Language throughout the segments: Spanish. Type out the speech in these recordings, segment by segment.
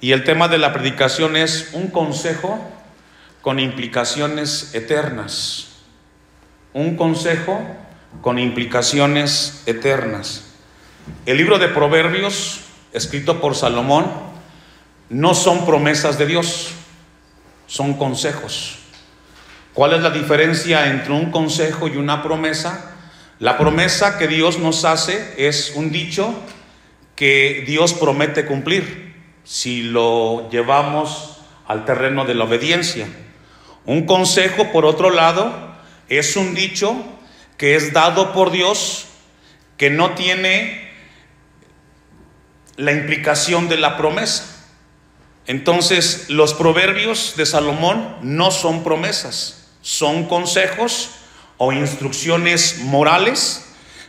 Y el tema de la predicación es un consejo con implicaciones eternas. Un consejo con implicaciones eternas. El libro de Proverbios, escrito por Salomón, no son promesas de Dios, son consejos. ¿Cuál es la diferencia entre un consejo y una promesa? La promesa que Dios nos hace es un dicho que Dios promete cumplir si lo llevamos al terreno de la obediencia. Un consejo, por otro lado, es un dicho que es dado por Dios, que no tiene la implicación de la promesa. Entonces, los proverbios de Salomón no son promesas, son consejos o instrucciones morales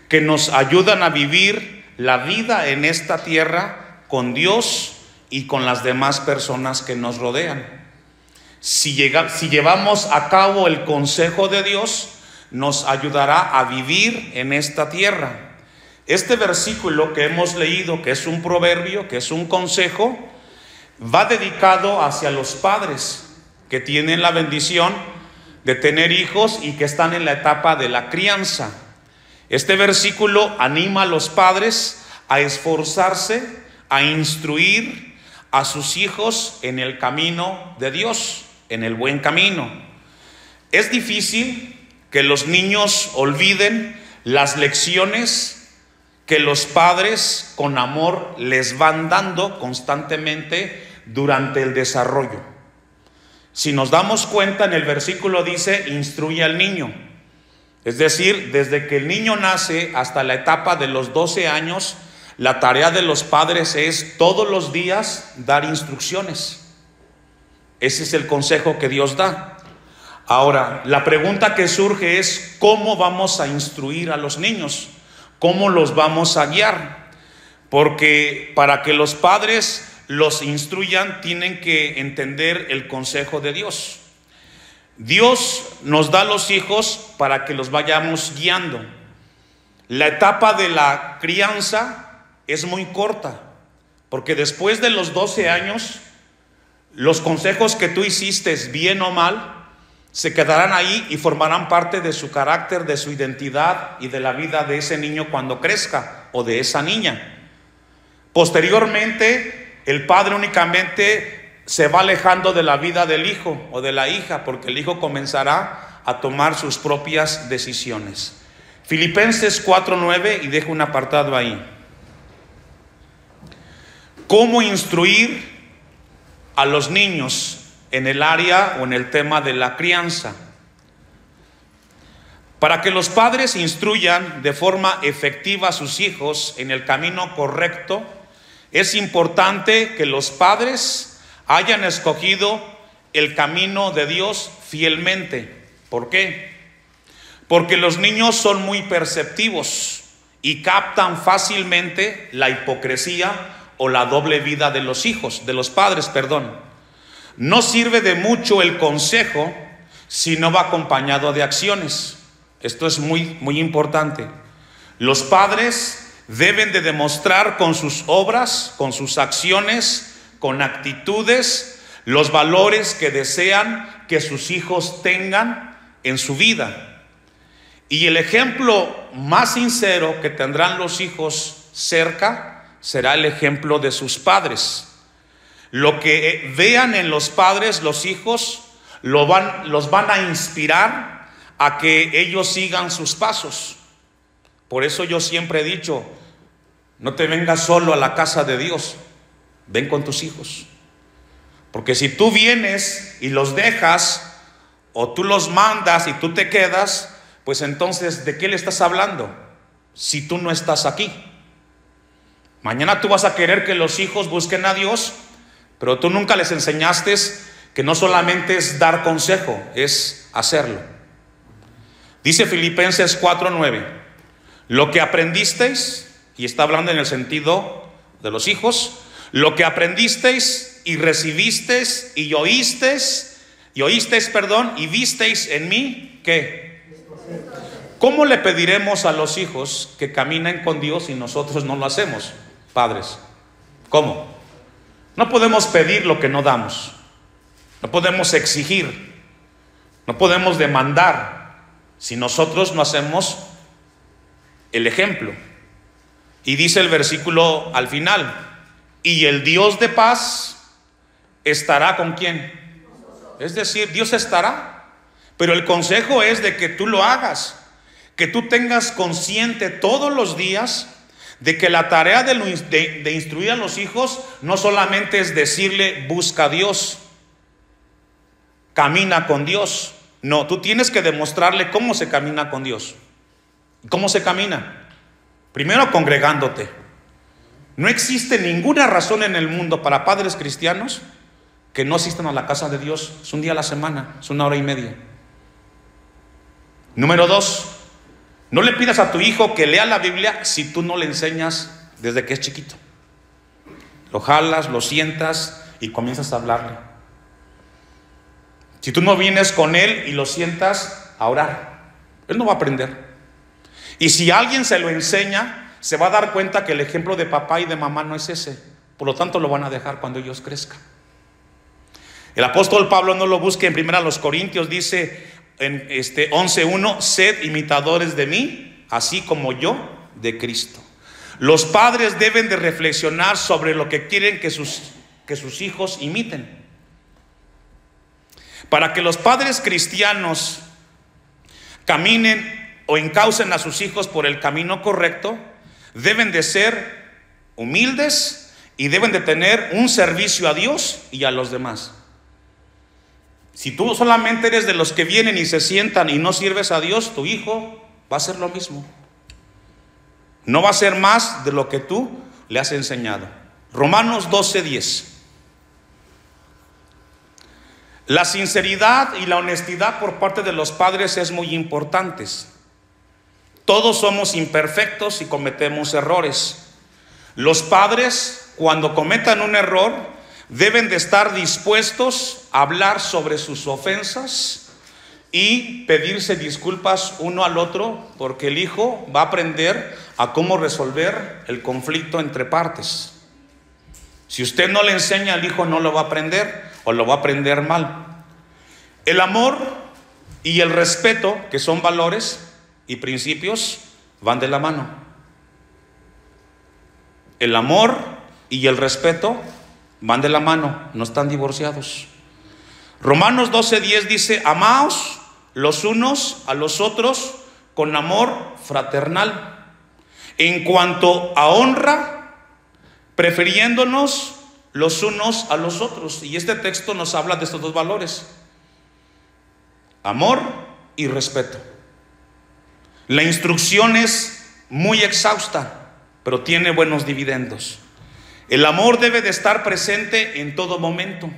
que nos ayudan a vivir la vida en esta tierra con Dios y con las demás personas que nos rodean. Si llevamos a cabo el consejo de Dios, nos ayudará a vivir en esta tierra. Este versículo que hemos leído, que es un proverbio, que es un consejo, va dedicado hacia los padres que tienen la bendición de tener hijos y que están en la etapa de la crianza. Este versículo anima a los padres a esforzarse, a instruir a sus hijos en el camino de Dios, en el buen camino. Es difícil que los niños olviden las lecciones que los padres con amor les van dando constantemente durante el desarrollo. Si nos damos cuenta, en el versículo dice, instruye al niño. Es decir, desde que el niño nace hasta la etapa de los 12 años, la tarea de los padres es todos los días dar instrucciones. Ese es el consejo que Dios da. Ahora, la pregunta que surge es, ¿cómo vamos a instruir a los niños? ¿Cómo los vamos a guiar? Porque para que los padres los instruyan, tienen que entender el consejo de Dios. Dios nos da los hijos para que los vayamos guiando. La etapa de la crianza es muy corta, porque después de los 12 años, los consejos que tú hiciste, bien o mal, se quedarán ahí y formarán parte de su carácter, de su identidad y de la vida de ese niño cuando crezca, o de esa niña. Posteriormente, el padre únicamente se va alejando de la vida del hijo o de la hija, porque el hijo comenzará a tomar sus propias decisiones. Filipenses 4:9, y dejo un apartado ahí. ¿Cómo instruir a los niños en el área o en el tema de la crianza? Para que los padres instruyan de forma efectiva a sus hijos en el camino correcto, es importante que los padres hayan escogido el camino de Dios fielmente. ¿Por qué? Porque los niños son muy perceptivos y captan fácilmente la hipocresía o la doble vida de los hijos, de los padres, perdón. No sirve de mucho el consejo si no va acompañado de acciones. Esto es muy importante. Los padres deben de demostrar con sus obras, con sus acciones, con actitudes, los valores que desean que sus hijos tengan en su vida. Y el ejemplo más sincero que tendrán los hijos cerca será el ejemplo de sus padres. Lo que vean en los padres, los hijos, los van a inspirar a que ellos sigan sus pasos. Por eso yo siempre he dicho, no te vengas solo a la casa de Dios, ven con tus hijos. Porque si tú vienes y los dejas, o tú los mandas y tú te quedas, pues entonces, ¿de qué le estás hablando si tú no estás aquí? Mañana tú vas a querer que los hijos busquen a Dios, pero tú nunca les enseñaste que no solamente es dar consejo, es hacerlo. Dice Filipenses 4:9, lo que aprendisteis, y está hablando en el sentido de los hijos, lo que aprendisteis y recibisteis y oísteis, y visteis en mí, ¿qué? ¿Cómo le pediremos a los hijos que caminen con Dios si nosotros no lo hacemos, padres? ¿Cómo? No podemos pedir lo que no damos. No podemos exigir. No podemos demandar si nosotros no hacemos el ejemplo. Y dice el versículo al final: y el Dios de paz estará ¿con quién? Es decir, Dios estará. Pero el consejo es de que tú lo hagas, que tú tengas consciente todos los días de que la tarea de instruir a los hijos no solamente es decirle busca a Dios, camina con Dios. No, tú tienes que demostrarle cómo se camina con Dios. ¿Cómo se camina? Primero, congregándote. No existe ninguna razón en el mundo para padres cristianos que no asistan a la casa de Dios. Es un día a la semana, es 1 hora y media. Número 2, no le pidas a tu hijo que lea la Biblia si tú no le enseñas desde que es chiquito. Lo jalas, lo sientas y comienzas a hablarle. Si tú no vienes con él y lo sientas a orar, él no va a aprender. Y si alguien se lo enseña, se va a dar cuenta que el ejemplo de papá y de mamá no es ese. Por lo tanto, lo van a dejar cuando ellos crezcan. El apóstol Pablo no lo busque en 1 Corintios, dice en 11:1: sed imitadores de mí, así como yo de Cristo. Los padres deben de reflexionar sobre lo que quieren que sus hijos imiten. Para que los padres cristianos caminen o encaucen a sus hijos por el camino correcto, deben de ser humildes y deben de tener un servicio a Dios y a los demás. Si tú solamente eres de los que vienen y se sientan y no sirves a Dios, tu hijo va a hacer lo mismo. No va a ser más de lo que tú le has enseñado. Romanos 12:10. La sinceridad y la honestidad por parte de los padres es muy importante. Todos somos imperfectos y cometemos errores. Los padres, cuando cometan un error, deben de estar dispuestos a hablar sobre sus ofensas y pedirse disculpas uno al otro, porque el hijo va a aprender a cómo resolver el conflicto entre partes. Si usted no le enseña al hijo, no lo va a aprender o lo va a aprender mal. El amor y el respeto, que son valores y principios, van de la mano. El amor y el respeto van de la mano, no están divorciados. Romanos 12:10 dice: amaos los unos a los otros con amor fraternal, en cuanto a honra, prefiriéndonos los unos a los otros. Y este texto nos habla de estos dos valores: amor y respeto. La instrucción es muy exhausta, pero tiene buenos dividendos. El amor debe de estar presente en todo momento.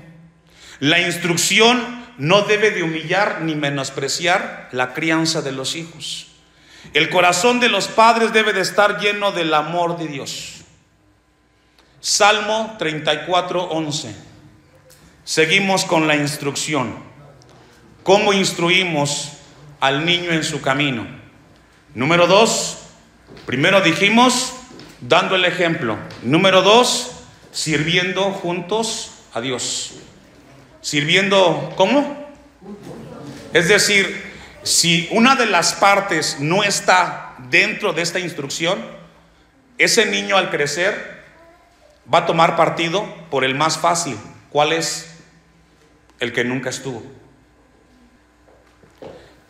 La instrucción no debe de humillar ni menospreciar la crianza de los hijos. El corazón de los padres debe de estar lleno del amor de Dios. Salmo 34:11. Seguimos con la instrucción. ¿Cómo instruimos al niño en su camino? Número 2, primero dijimos dando el ejemplo. Número 2, sirviendo juntos a Dios. Sirviendo, ¿cómo? Es decir, si una de las partes no está dentro de esta instrucción, ese niño al crecer va a tomar partido por el más fácil. ¿Cuál es? El que nunca estuvo.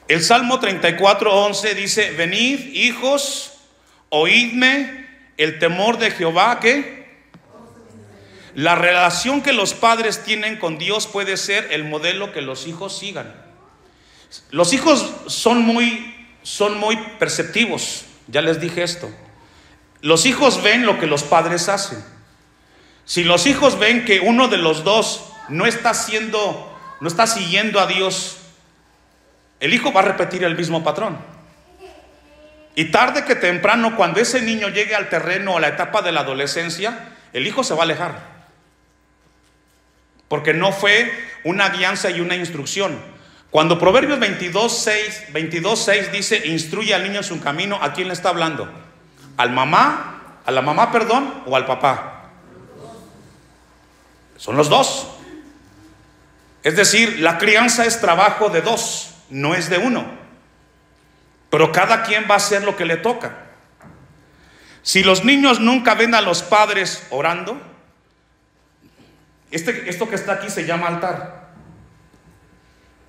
El Salmo 34:11 dice: venid, hijos, oídme, el temor de Jehová, ¿qué? La relación que los padres tienen con Dios puede ser el modelo que los hijos sigan. Los hijos son muy perceptivos, ya les dije esto. Los hijos ven lo que los padres hacen. Si los hijos ven que uno de los dos no está siguiendo a Dios, el hijo va a repetir el mismo patrón. Y tarde que temprano, cuando ese niño llegue al terreno, a la etapa de la adolescencia, el hijo se va a alejar, porque no fue una guianza y una instrucción. Cuando Proverbios 22:6 dice: instruye al niño en su camino, ¿a quién le está hablando? ¿A la mamá, o al papá? Son los dos. Es decir, la crianza es trabajo de dos, no es de uno. Pero cada quien va a hacer lo que le toca. Si los niños nunca ven a los padres orando, esto que está aquí se llama altar.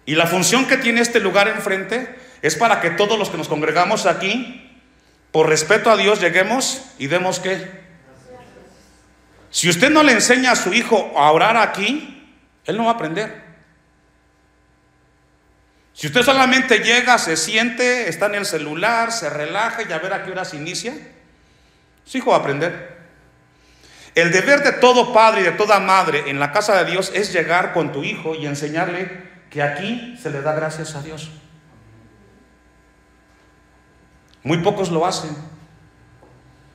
Y la función que tiene este lugar enfrente es para que todos los que nos congregamos aquí, por respeto a Dios, lleguemos y demos ¿qué? Si usted no le enseña a su hijo a orar aquí, él no va a aprender. Si usted solamente llega, se siente, está en el celular, se relaja y a ver a qué hora se inicia, su hijo va a aprender. El deber de todo padre y de toda madre en la casa de Dios es llegar con tu hijo y enseñarle que aquí se le da gracias a Dios. Muy pocos lo hacen.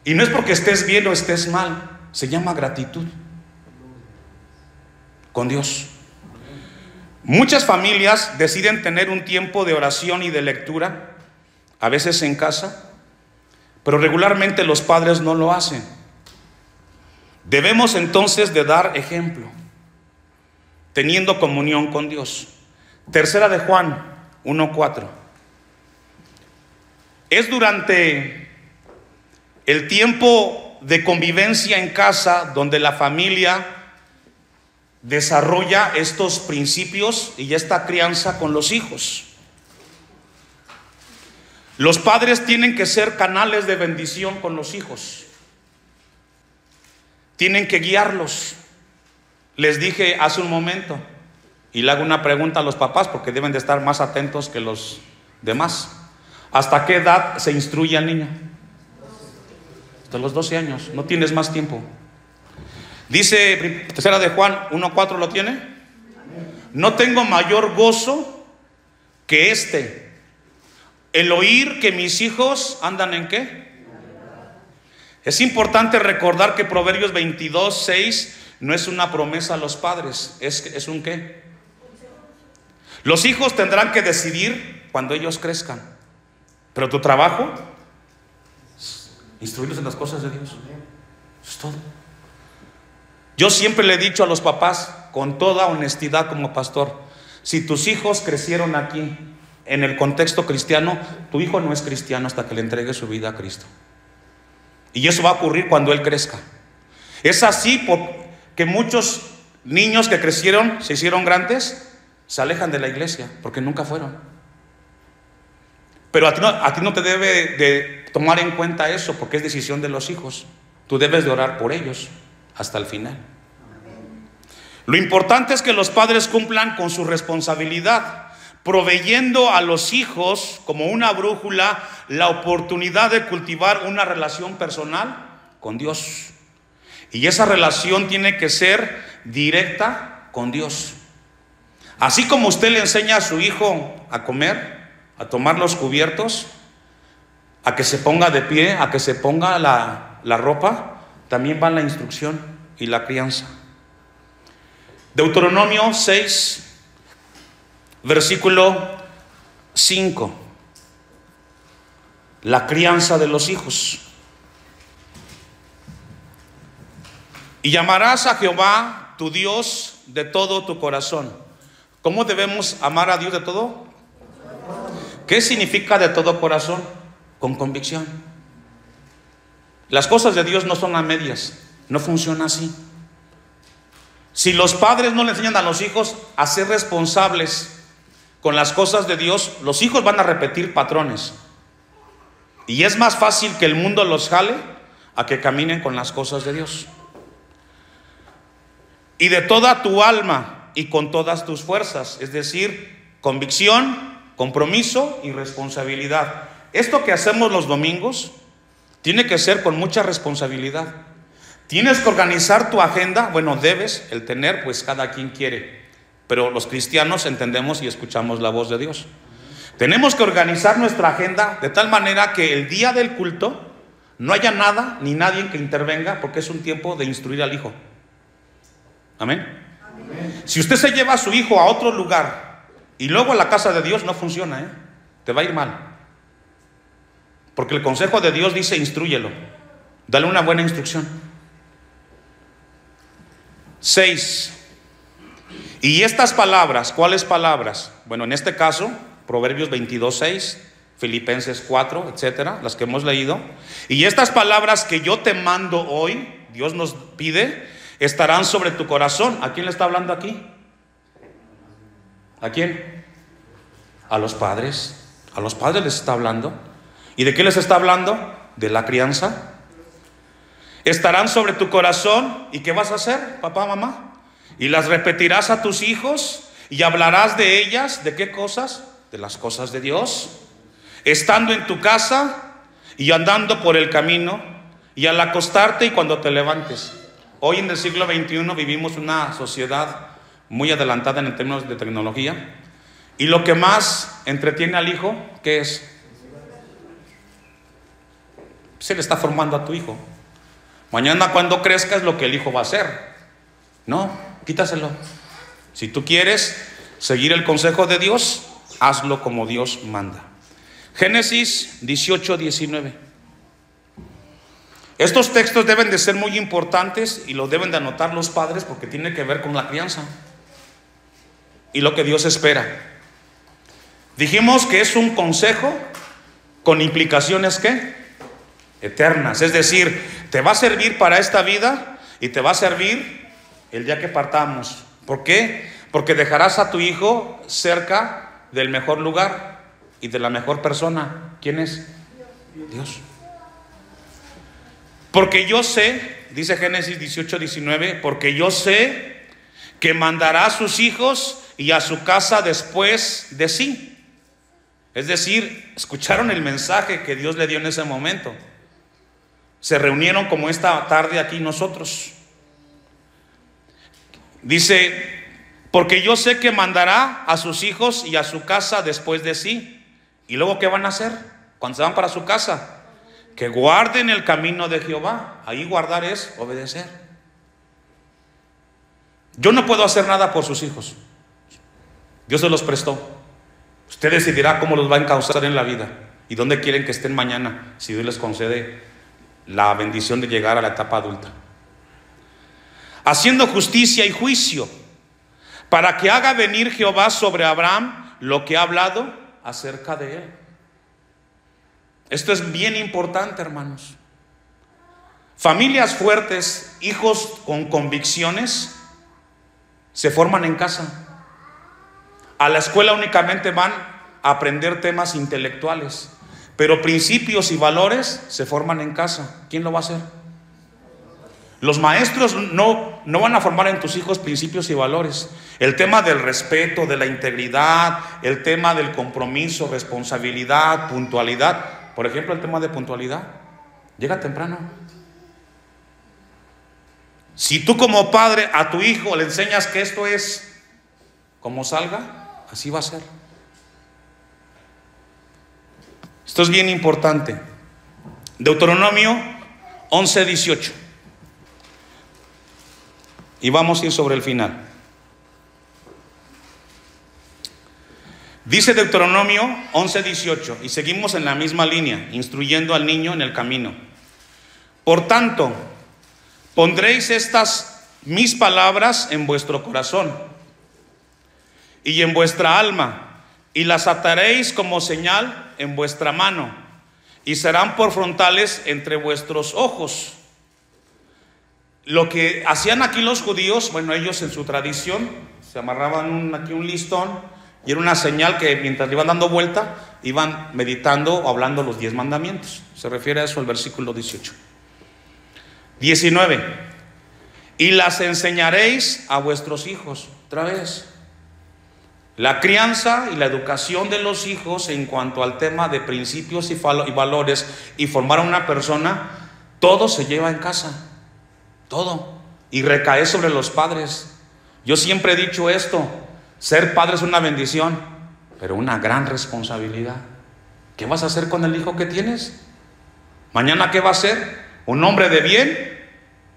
Y no es porque estés bien o estés mal, se llama gratitud con Dios. Muchas familias deciden tener un tiempo de oración y de lectura, a veces en casa, pero regularmente los padres no lo hacen. Debemos entonces de dar ejemplo, teniendo comunión con Dios. Tercera de Juan 1:4. Es durante el tiempo de convivencia en casa donde la familia desarrolla estos principios y esta crianza con los hijos. Los padres tienen que ser canales de bendición con los hijos. Tienen que guiarlos. Les dije hace un momento, y le hago una pregunta a los papás porque deben de estar más atentos que los demás. ¿Hasta qué edad se instruye al niño? Hasta los 12 años, no tienes más tiempo. Dice tercera de Juan 1:4, ¿lo tiene? No tengo mayor gozo que el oír que mis hijos andan en ¿qué? Es importante recordar que Proverbios 22:6 no es una promesa a los padres, es un ¿qué? Los hijos tendrán que decidir cuando ellos crezcan, pero tu trabajo es instruirlos en las cosas de Dios. Eso es todo. Yo siempre le he dicho a los papás, con toda honestidad como pastor, si tus hijos crecieron aquí, en el contexto cristiano, tu hijo no es cristiano hasta que le entregue su vida a Cristo. Y eso va a ocurrir cuando él crezca. Es así porque muchos niños que crecieron, se hicieron grandes, se alejan de la iglesia, porque nunca fueron. Pero a ti no te debe de tomar en cuenta eso, porque es decisión de los hijos. Tú debes de orar por ellos hasta el final. Lo importante es que los padres cumplan con su responsabilidad, proveyendo a los hijos como una brújula la oportunidad de cultivar una relación personal con Dios. Y esa relación tiene que ser directa con Dios. Así como usted le enseña a su hijo a comer, a tomar los cubiertos, a que se ponga de pie, a que se ponga la ropa, también va la instrucción y la crianza. Deuteronomio 6, versículo 5. La crianza de los hijos. Y llamarás a Jehová tu Dios de todo tu corazón. ¿Cómo debemos amar a Dios de todo? ¿Qué significa de todo corazón? Con convicción. Las cosas de Dios no son a medias, no funciona así. Si los padres no le enseñan a los hijos a ser responsables con las cosas de Dios, los hijos van a repetir patrones. Y es más fácil que el mundo los jale a que caminen con las cosas de Dios. Y de toda tu alma y con todas tus fuerzas, es decir, convicción, compromiso y responsabilidad. Esto que hacemos los domingos tiene que ser con mucha responsabilidad. Tienes que organizar tu agenda. Bueno, debes, el tener, pues cada quien quiere. Pero los cristianos entendemos y escuchamos la voz de Dios. Tenemos que organizar nuestra agenda de tal manera que el día del culto no haya nada ni nadie que intervenga, porque es un tiempo de instruir al hijo. Amén. Amén. Si usted se lleva a su hijo a otro lugar y luego a la casa de Dios, no funciona, te va a ir mal. Porque el consejo de Dios dice: instrúyelo, dale una buena instrucción. 6. Y estas palabras, ¿cuáles palabras? Bueno, en este caso, Proverbios 22:6, Filipenses 4, etcétera, las que hemos leído. Y estas palabras que yo te mando hoy, Dios nos pide, estarán sobre tu corazón. ¿A quién le está hablando aquí? ¿A quién? A los padres. A los padres les está hablando. ¿Y de qué les está hablando? De la crianza. Estarán sobre tu corazón. ¿Y qué vas a hacer, papá, mamá? Y las repetirás a tus hijos y hablarás de ellas. ¿De qué cosas? De las cosas de Dios. Estando en tu casa y andando por el camino y al acostarte y cuando te levantes. Hoy en el siglo XXI vivimos una sociedad muy adelantada en términos de tecnología. Y lo que más entretiene al hijo, ¿qué es? Se le está formando a tu hijo. Mañana cuando crezca es lo que el hijo va a hacer. No, quítaselo. Si tú quieres seguir el consejo de Dios, hazlo como Dios manda. Génesis 18:19. Estos textos deben de ser muy importantes y los deben de anotar los padres porque tiene que ver con la crianza y lo que Dios espera. Dijimos que es un consejo con implicaciones ¿qué? Eternas. Es decir, te va a servir para esta vida y te va a servir el día que partamos. ¿Por qué? Porque dejarás a tu hijo cerca del mejor lugar y de la mejor persona. ¿Quién es? Dios. Porque yo sé, dice Génesis 18:19, porque yo sé que mandará a sus hijos y a su casa después de sí. Es decir, escucharon el mensaje que Dios le dio en ese momento. Se reunieron como esta tarde aquí nosotros. Dice, porque yo sé que mandará a sus hijos y a su casa después de sí. ¿Y luego qué van a hacer cuando se van para su casa? Que guarden el camino de Jehová. Ahí guardar es obedecer. Yo no puedo hacer nada por sus hijos. Dios se los prestó. Usted decidirá cómo los va a encauzar en la vida y dónde quieren que estén mañana, si Dios les concede la bendición de llegar a la etapa adulta. Haciendo justicia y juicio, para que haga venir Jehová sobre Abraham lo que ha hablado acerca de él. Esto es bien importante, hermanos. Familias fuertes, hijos con convicciones, se forman en casa. A la escuela únicamente van a aprender temas intelectuales, pero principios y valores se forman en casa. ¿Quién lo va a hacer? Los maestros no van a formar en tus hijos principios y valores. El tema del respeto, de la integridad, el tema del compromiso, responsabilidad, puntualidad. Por ejemplo, el tema de puntualidad. Llega temprano. Si tú como padre a tu hijo le enseñas que esto es como salga, así va a ser. Esto es bien importante. Deuteronomio 11:18. Y vamos a ir sobre el final. Dice Deuteronomio 11:18, y seguimos en la misma línea, instruyendo al niño en el camino. Por tanto, pondréis estas mis palabras en vuestro corazón y en vuestra alma, y las ataréis como señal en vuestra mano, y serán por frontales entre vuestros ojos. Lo que hacían aquí los judíos, bueno, ellos en su tradición se amarraban aquí un listón y era una señal que mientras le iban dando vuelta iban meditando o hablando los 10 mandamientos. Se refiere a eso el versículo 18. 19. Y las enseñaréis a vuestros hijos. Otra vez, la crianza y la educación de los hijos en cuanto al tema de principios y valores y formar a una persona, todo se lleva en casa. Todo. Y recae sobre los padres. Yo siempre he dicho esto: ser padre es una bendición, pero una gran responsabilidad. ¿Qué vas a hacer con el hijo que tienes? Mañana, ¿qué va a ser? ¿Un hombre de bien?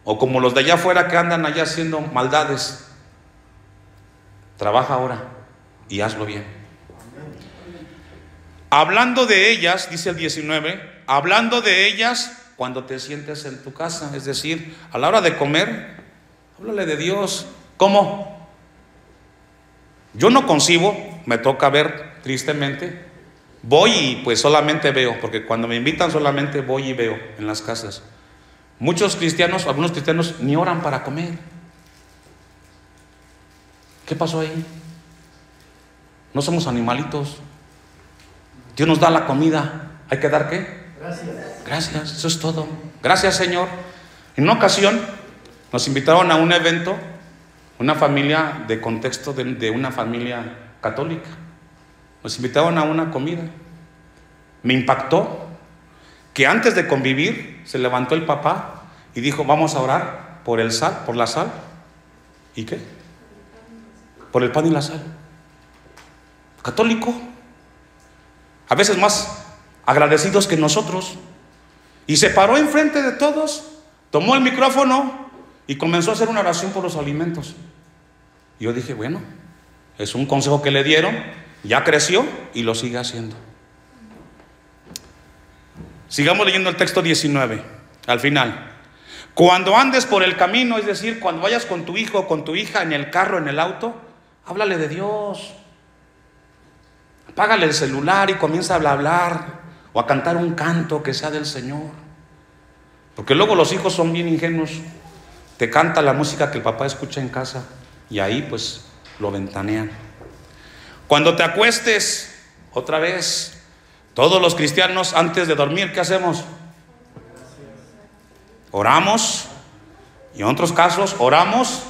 ¿O como los de allá afuera que andan allá haciendo maldades? Trabaja ahora y hazlo bien. Hablando de ellas, dice el 19, hablando de ellas cuando te sientes en tu casa, es decir, a la hora de comer Háblale de Dios. ¿Cómo? Yo no concibo, me toca ver tristemente. Voy y pues solamente veo, porque cuando me invitan solamente voy y veo en las casas. Muchos cristianos, algunos cristianos ni oran para comer. ¿Qué pasó ahí? No somos animalitos. Dios nos da la comida. ¿Hay que dar qué? Gracias, eso es todo. Gracias, Señor. En una ocasión nos invitaron a un evento, una familia de contexto de una familia católica. Nos invitaron a una comida. Me impactó que antes de convivir se levantó el papá y dijo: vamos a orar por el sal, por la sal. ¿Y qué? Por el pan y la sal. Católico. A veces más agradecidos que nosotros. Y se paró enfrente de todos, tomó el micrófono y comenzó a hacer una oración por los alimentos. Y yo dije, bueno, es un consejo que le dieron, ya creció y lo sigue haciendo. Sigamos leyendo el texto 19, al final. Cuando andes por el camino, es decir, cuando vayas con tu hijo o con tu hija en el carro, en el auto, háblale de Dios. Apágale el celular y comienza a hablar o a cantar un canto que sea del Señor. Porque luego los hijos son bien ingenuos. Te canta la música que el papá escucha en casa y ahí pues lo ventanean. Cuando te acuestes, otra vez, todos los cristianos antes de dormir, ¿qué hacemos? Oramos. Y en otros casos oramos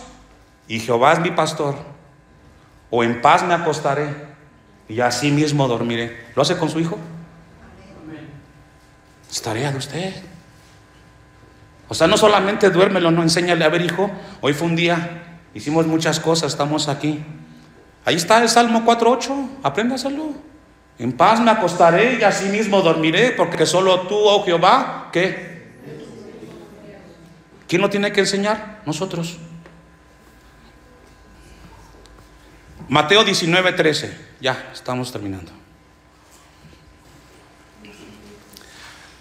y Jehová es mi pastor, o en paz me acostaré y así mismo dormiré. ¿Lo hace con su hijo? Es tarea de usted. O sea, no solamente duérmelo, no, enséñale: a ver, hijo, hoy fue un día, hicimos muchas cosas, estamos aquí. Ahí está el Salmo 4:8, apréndaselo. En paz me acostaré y así mismo dormiré, porque solo tú, oh Jehová, ¿qué? ¿Quién lo tiene que enseñar? Nosotros. Mateo 19:13, ya estamos terminando.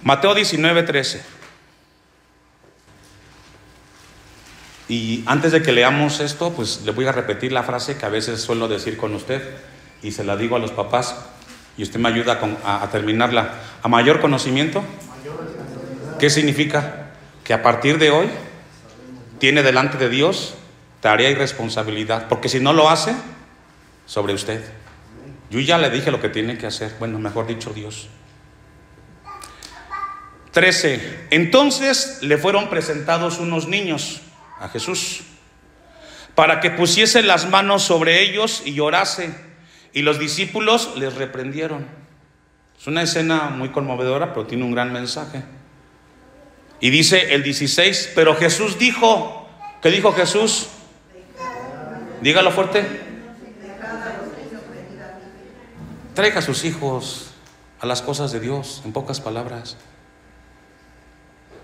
Mateo 19:13. Y antes de que leamos esto, pues le voy a repetir la frase que a veces suelo decir con usted y se la digo a los papás y usted me ayuda a terminarla. A mayor conocimiento, ¿qué significa? Que a partir de hoy tiene delante de Dios tarea y responsabilidad, porque si no lo hace, sobre usted. Yo ya le dije lo que tiene que hacer, bueno, mejor dicho, Dios. 13. Entonces le fueron presentados unos niños a Jesús para que pusiese las manos sobre ellos y orase, y los discípulos les reprendieron. Es una escena muy conmovedora, pero tiene un gran mensaje. Y dice el 16, pero Jesús dijo, ¿qué dijo Jesús? Dígalo fuerte. Traiga a sus hijos a las cosas de Dios, en pocas palabras.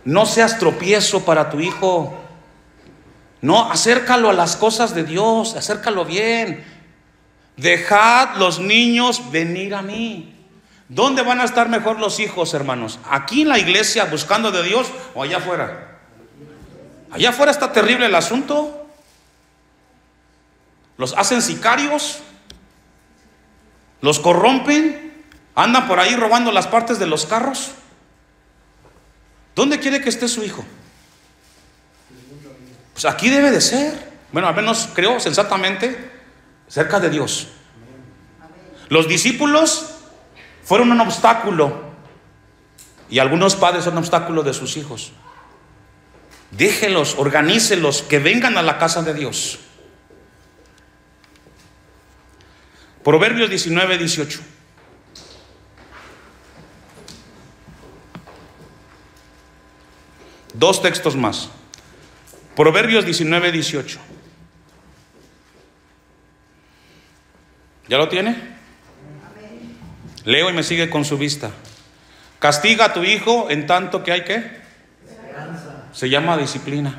No seas tropiezo para tu hijo. No, acércalo a las cosas de Dios, acércalo bien. Dejad los niños venir a mí. ¿Dónde van a estar mejor los hijos, hermanos? ¿Aquí en la iglesia buscando de Dios o allá afuera? Allá afuera está terrible el asunto. Los hacen sicarios, los corrompen, andan por ahí robando las partes de los carros. ¿Dónde quiere que esté su hijo? Pues aquí debe de ser. Bueno, al menos creo sensatamente, cerca de Dios. Los discípulos fueron un obstáculo y algunos padres son un obstáculo de sus hijos. Déjelos, organícelos, que vengan a la casa de Dios. Proverbios 19:18. Dos textos más. Proverbios 19:18. ¿Ya lo tiene? Leo y me sigue con su vista. Castiga a tu hijo en tanto que hay ¿qué? Se llama disciplina.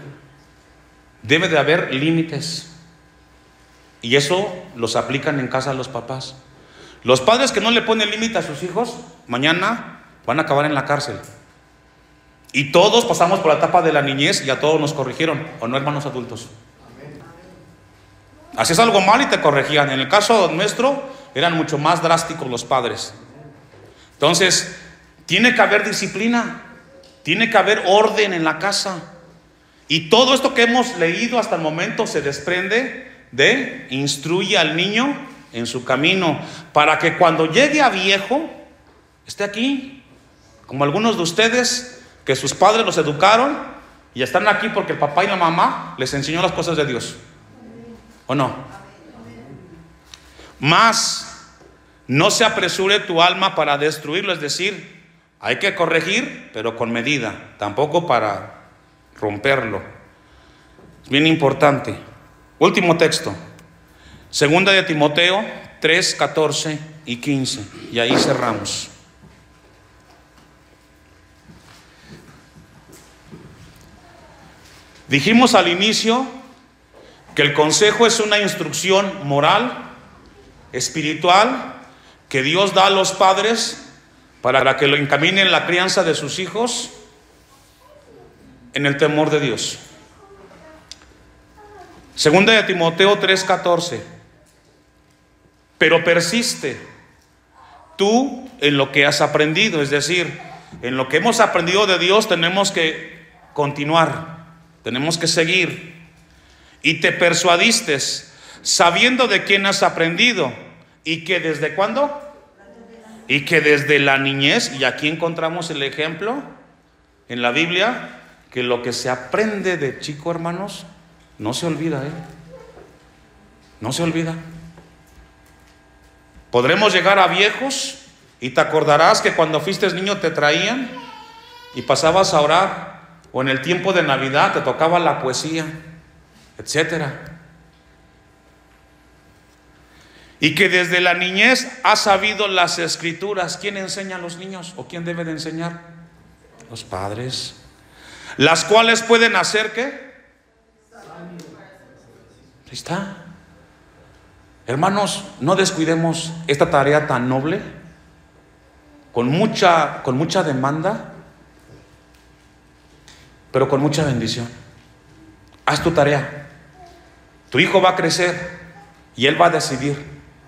Debe de haber límites. Y eso los aplican en casa los papás. Los padres que no le ponen límite a sus hijos, mañana van a acabar en la cárcel. Y todos pasamos por la etapa de la niñez y a todos nos corrigieron, ¿o no, hermanos adultos? Hacías algo mal y te corregían. En el caso nuestro eran mucho más drásticos los padres. Entonces, tiene que haber disciplina, tiene que haber orden en la casa. Y todo esto que hemos leído hasta el momento se desprende de instruye al niño en su camino, para que cuando llegue a viejo esté aquí, como algunos de ustedes que sus padres los educaron y están aquí porque el papá y la mamá les enseñó las cosas de Dios, ¿o no? Más no se apresure tu alma para destruirlo, es decir, hay que corregir, pero con medida, tampoco para romperlo. Es bien importante. Último texto, segunda de Timoteo 3, 14 y 15, y ahí cerramos. Dijimos al inicio que el consejo es una instrucción moral, espiritual, que Dios da a los padres para que lo encaminen en la crianza de sus hijos en el temor de Dios. Segunda de Timoteo 3:14. Pero persiste tú en lo que has aprendido, es decir, en lo que hemos aprendido de Dios tenemos que continuar, tenemos que seguir. Y te persuadiste sabiendo de quién has aprendido y que desde cuándo, y que desde la niñez. Y aquí encontramos el ejemplo en la Biblia, que lo que se aprende de chico, hermanos, no se olvida, no se olvida. Podremos llegar a viejos y te acordarás que cuando fuiste niño te traían y pasabas a orar, o en el tiempo de Navidad te tocaba la poesía, etcétera. Y que desde la niñez has sabido las escrituras. ¿Quién enseña a los niños? ¿O quién debe de enseñar? Los padres. Las cuales pueden hacer ¿qué? Ahí está. Hermanos, no descuidemos esta tarea tan noble, con mucha demanda, pero con mucha bendición. Haz tu tarea. Tu hijo va a crecer y él va a decidir,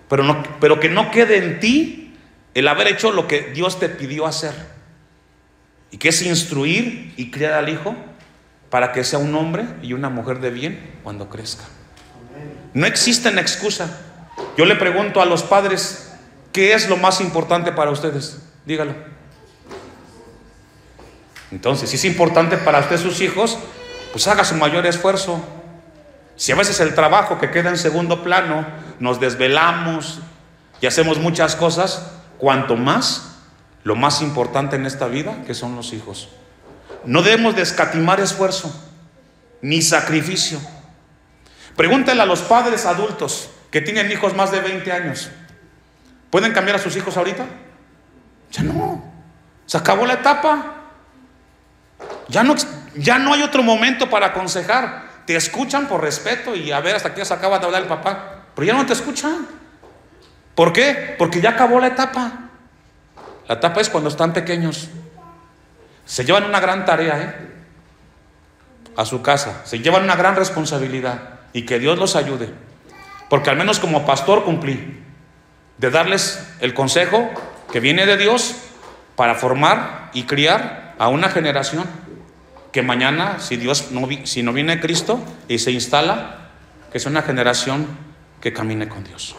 pero que no quede en ti el haber hecho lo que Dios te pidió hacer, y que es instruir y criar al hijo para que sea un hombre y una mujer de bien cuando crezca. No existen excusas. Yo le pregunto a los padres, ¿qué es lo más importante para ustedes? Dígalo. Entonces, si es importante para usted sus hijos, pues haga su mayor esfuerzo. Si a veces el trabajo que queda en segundo plano, nos desvelamos y hacemos muchas cosas, cuanto más, lo más importante en esta vida, que son los hijos. No debemos de escatimar esfuerzo, ni sacrificio. Pregúntale a los padres adultos que tienen hijos más de 20 años. ¿Pueden cambiar a sus hijos ahorita? Ya no. Se acabó la etapa. Ya no hay otro momento para aconsejar. Te escuchan por respeto y a ver hasta que ya se acaba de hablar el papá, pero ya no te escuchan. ¿Por qué? Porque ya acabó la etapa. La etapa es cuando están pequeños. Se llevan una gran tarea a su casa. Se llevan una gran responsabilidad. Y que Dios los ayude. Porque al menos como pastor cumplí de darles el consejo que viene de Dios para formar y criar a una generación que mañana, si no viene Cristo y se instala, que es una generación que camine con Dios.